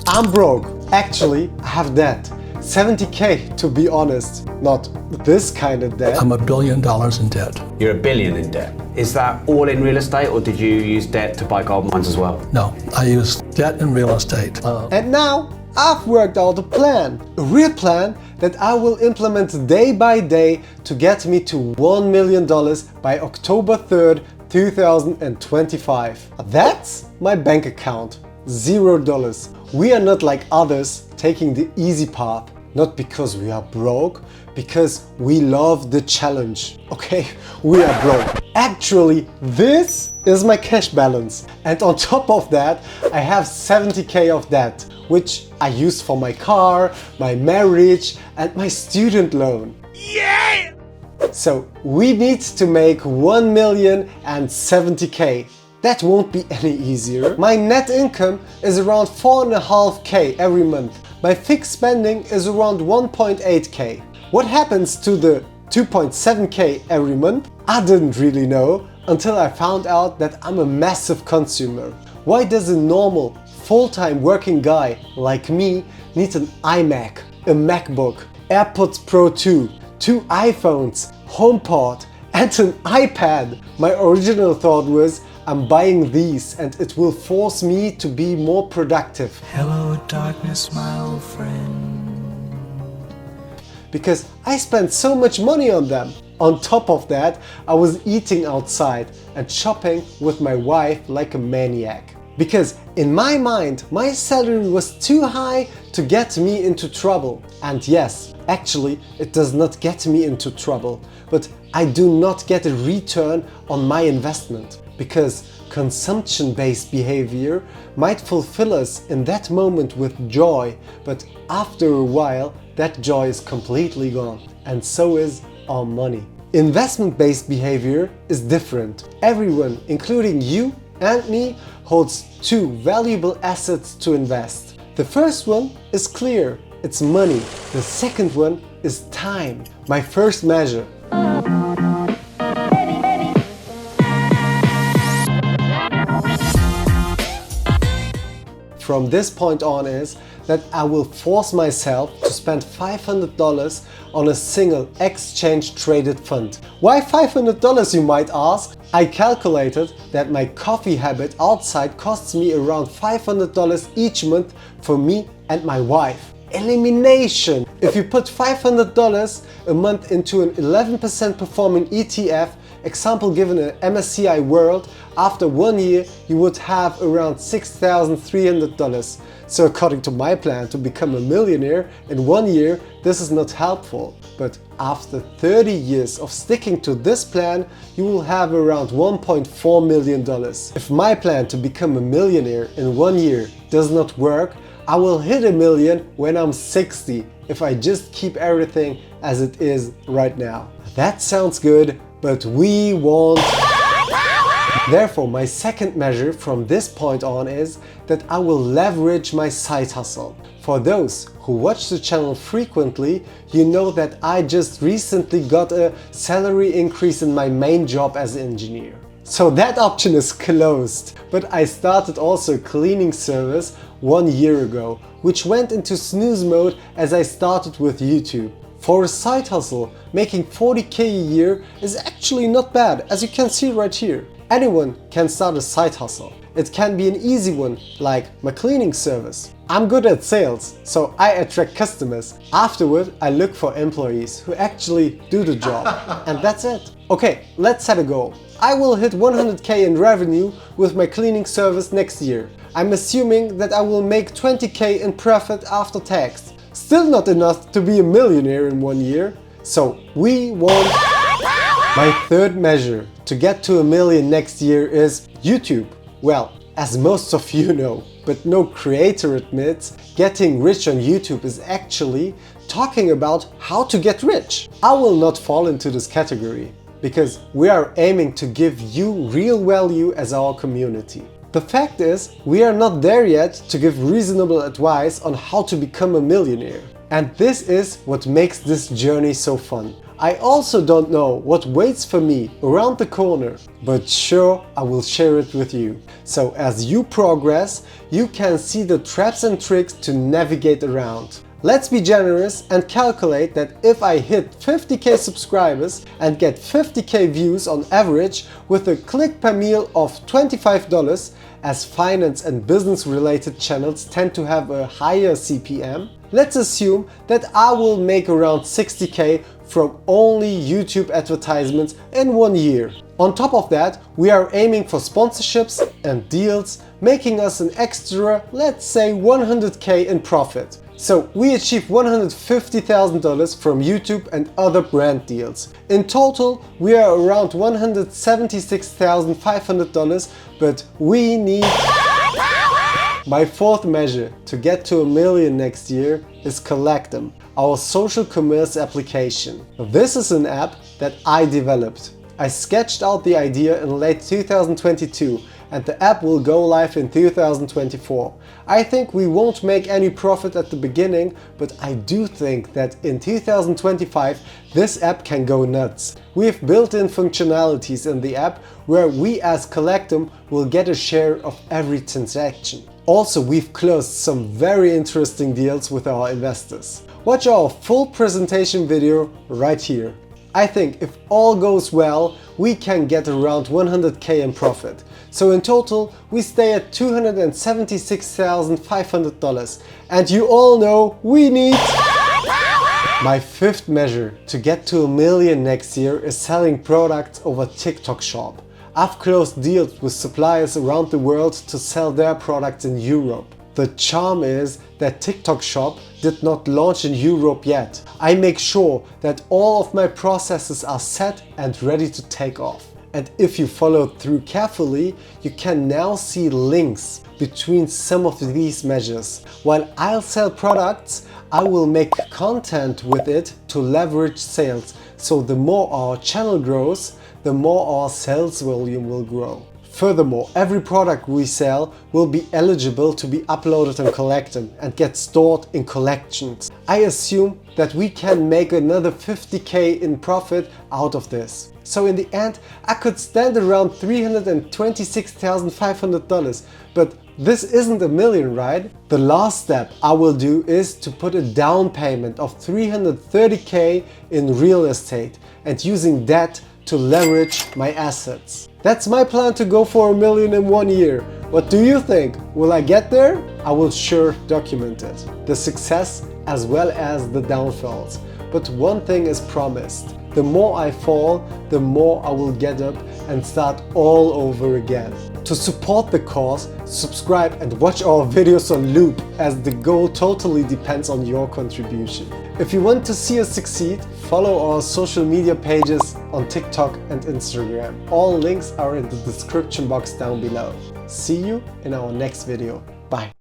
I'm broke. Actually, I have debt. 70K to be honest. Not this kind of debt. I'm $1 billion in debt. You're $1 billion in debt. Is that all in real estate, or did you use debt to buy gold mines as well? No, I use debt in real estate. And now I've worked out a real plan that I will implement day by day to get me to $1 million by October 3rd, 2025. That's my bank account. $0. We are not like others taking the easy path, not because we are broke, because we love the challenge. Okay, we are broke. Actually, this is my cash balance. And on top of that, I have 70K of debt, which I use for my car, my marriage, and my student loan. Yeah! So we need to make 1,070K. That won't be any easier. My net income is around 4.5K every month. My fixed spending is around 1.8K. What happens to the 2.7K every month? I didn't really know until I found out that I'm a massive consumer. Why does a normal, full-time working guy like me need an iMac, a MacBook, AirPods Pro 2, 2 iPhones, HomePod, and an iPad? My original thought was, I'm buying these and it will force me to be more productive. Hello darkness, my old friend. Because I spent so much money on them. On top of that, I was eating outside and shopping with my wife like a maniac. Because in my mind, my salary was too high to get me into trouble. And yes, actually, it does not get me into trouble, but I do not get a return on my investment. Because consumption-based behavior might fulfill us in that moment with joy, but after a while, that joy is completely gone. And so is our money. Investment-based behavior is different. Everyone, including you and me, holds two valuable assets to invest. The first one is clear, it's money. The second one is time. My first measure. From this point on is that I will force myself to spend $500 on a single exchange traded fund. Why $500, you might ask? I calculated that my coffee habit outside costs me around $500 each month for me and my wife. Elimination! If you put $500 a month into an 11% performing ETF, example given an MSCI World, after 1 year you would have around $6,300. So according to my plan to become a millionaire in 1 year, this is not helpful. But after 30 years of sticking to this plan, you will have around $1.4 million. If my plan to become a millionaire in 1 year does not work, I will hit $1 million when I'm 60 if I just keep everything as it is right now. That sounds good, but we won't. Therefore, my second measure from this point on is that I will leverage my side hustle. For those who watch the channel frequently, you know that I just recently got a salary increase in my main job as an engineer. So that option is closed. But I started also a cleaning service 1 year ago, which went into snooze mode as I started with YouTube. For a side hustle, making 40K a year is actually not bad, as you can see right here. Anyone can start a side hustle. It can be an easy one, like my cleaning service. I'm good at sales, so I attract customers. Afterward, I look for employees who actually do the job. And that's it. Okay, let's set a goal. I will hit 100K in revenue with my cleaning service next year. I'm assuming that I will make 20K in profit after tax. Still not enough to be a millionaire in 1 year. So we want... My third measure to get to $1 million next year is YouTube. Well, as most of you know, but no creator admits, getting rich on YouTube is actually talking about how to get rich. I will not fall into this category because we are aiming to give you real value as our community. The fact is, we are not there yet to give reasonable advice on how to become a millionaire. And this is what makes this journey so fun. I also don't know what waits for me around the corner, but sure I will share it with you. So as you progress, you can see the traps and tricks to navigate around. Let's be generous and calculate that if I hit 50k subscribers and get 50k views on average with a click per meal of $25, as finance and business related channels tend to have a higher CPM, let's assume that I will make around 60k from only YouTube advertisements in 1 year. On top of that, we are aiming for sponsorships and deals, making us an extra, let's say 100k in profit. So we achieve $150,000 from YouTube and other brand deals. In total, we are around $176,500, but we need... My fourth measure to get to $1 million next year is Collectum, our social commerce application. This is an app that I developed. I sketched out the idea in late 2022 and the app will go live in 2024. I think we won't make any profit at the beginning, but I do think that in 2025 this app can go nuts. We have built-in functionalities in the app where we as Collectum will get a share of every transaction. Also, we've closed some very interesting deals with our investors. Watch our full presentation video right here. I think if all goes well, we can get around 100k in profit. So in total, we stay at $276,500. And you all know we need... My fifth measure to get to $1 million next year is selling products over TikTok Shop. I've closed deals with suppliers around the world to sell their products in Europe. The charm is that TikTok Shop did not launch in Europe yet. I make sure that all of my processes are set and ready to take off. And if you followed through carefully, you can now see links between some of these measures. While I'll sell products, I will make content with it to leverage sales. So the more our channel grows, the more our sales volume will grow. Furthermore, every product we sell will be eligible to be uploaded in Collectum and get stored in collections. I assume that we can make another 50k in profit out of this. So in the end, I could stand around $326,500, but this isn't $1 million, right? The last step I will do is to put a down payment of $330k in real estate and using that to leverage my assets. That's my plan to go for $1 million in 1 year. What do you think? Will I get there? I will sure document it. The success as well as the downfalls. But one thing is promised. The more I fall, the more I will get up and start all over again. To support the cause, subscribe and watch our videos on loop, as the goal totally depends on your contribution. If you want to see us succeed, follow our social media pages on TikTok and Instagram. All links are in the description box down below. See you in our next video. Bye.